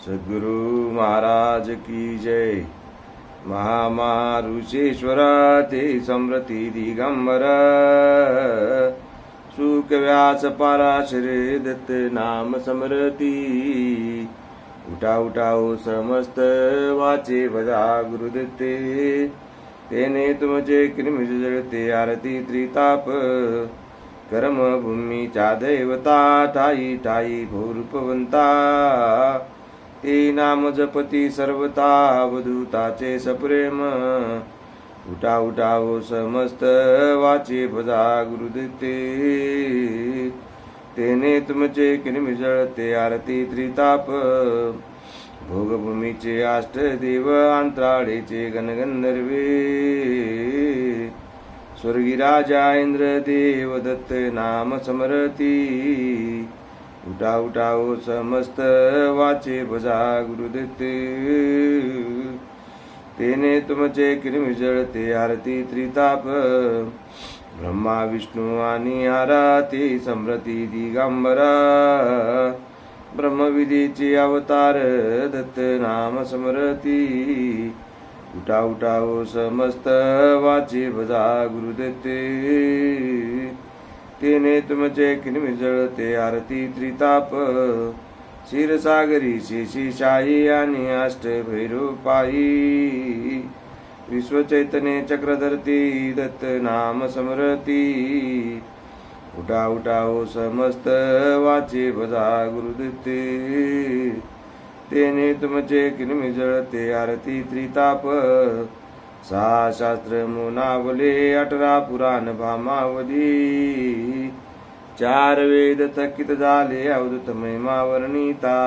सद्गुरु महाराज की जय। महामारुषेश्वर ते समृति दिगंबर शुक व्यास पराशरे दत्त नाम समरती। उठा उठाओ समस्त वाचे बजा गुरुदत्ते तेने तुमचे कृमि जळते आरती त्रिताप। कर्म भूमीच्या दैवता ठाई ठाई भूरूपवंता ते नाम जपती सर्वता अवधूताचे सप्रेम। उठा उठाओ समस्त वाचे भजा गुरुदत्ते तेने तुमचे कृमि जळते आरती त्रिताप। भोगभूमीचे अष्टदेव अंतराळेचे गणगंधर्वे स्वर्गी राजा इंद्रदेव दत्त नाम समरती। उठा उठाओ समस्त वाचे भजा गुरुदत्ते तेने तुमचे कृमि जळते आरती त्रिताप। ब्रह्मा विष्णू आणि आरती समृती दिगंबरा ब्रह्मविधीचे अवतार दत्त नाम समरती। उठा उठाओ समस्त वाचे भजा गुरुदत्ते तेने तुमचे कृमि जळते आरती त्रिताप। क्षीरसागरी शेषशाही आणि अष्टभैरव पायी विश्वचैतन्य चक्रधरती दत्त नाम समरती। उठा उठाओ समस्त वाचे भजा गुरुदत्ते तेने तुमचे कृमि जळते आरती त्रिताप। सहा शास्त्र मुनावले 18 पुराण भामावधी 4 वेद थकित झाले अवधूत महिमा वर्णिता।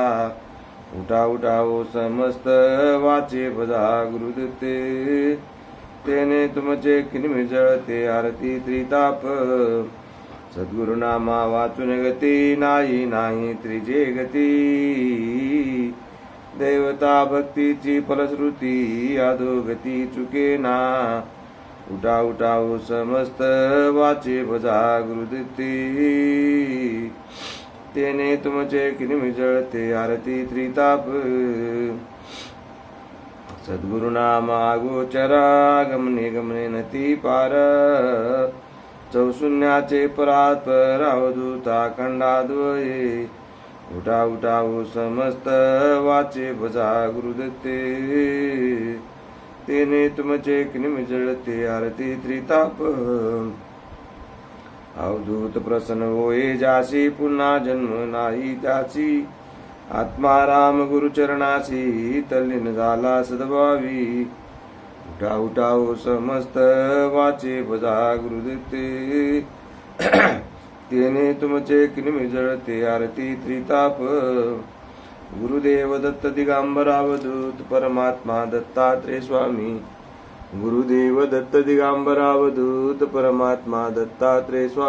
उठा उठाओ समस्त वाचे भजा गुरुदत्ते तेने तुमचे कृमि जळते आरती त्रिताप। सद्गुरुनामा वाचून गती नाही नाही त्रिजे गती देवता भक्तीची फलश्रुती अधोगती चुकेना। उठा उठाओ समस्त वाचे भजा गुरुदत्ते तेने तुमचे कृमि जळते आरती त्रिताप। सद्गुरुनामा गोचरा गमने गमने नती पार चौशून्याचे परात्पर अवधूता खंडाद्वये। उठा उठाओ समस्त वाचे भजा गुरुदत्ते तेने तुमचे कृमि जळते आरती त्रिताप। अवधूत प्रसन्न होये जासी पुन्हा जन्म नाही त्याची आत्मा राम गुरुचरणासी तल्लीन झाला सद्भावी। उठा उठाओ समस्त वाचे भजा गुरुदत्ते तेने तुमचे कृमि जळते आरती त्रिताप। गुरुदेव दत्त दिगंबर अवधूत परमात्मा दत्तात्रेय स्वामी। गुरुदेव दत्त दिगंबर अवधूत परमात्मा दत्तात्रेय स्वामी।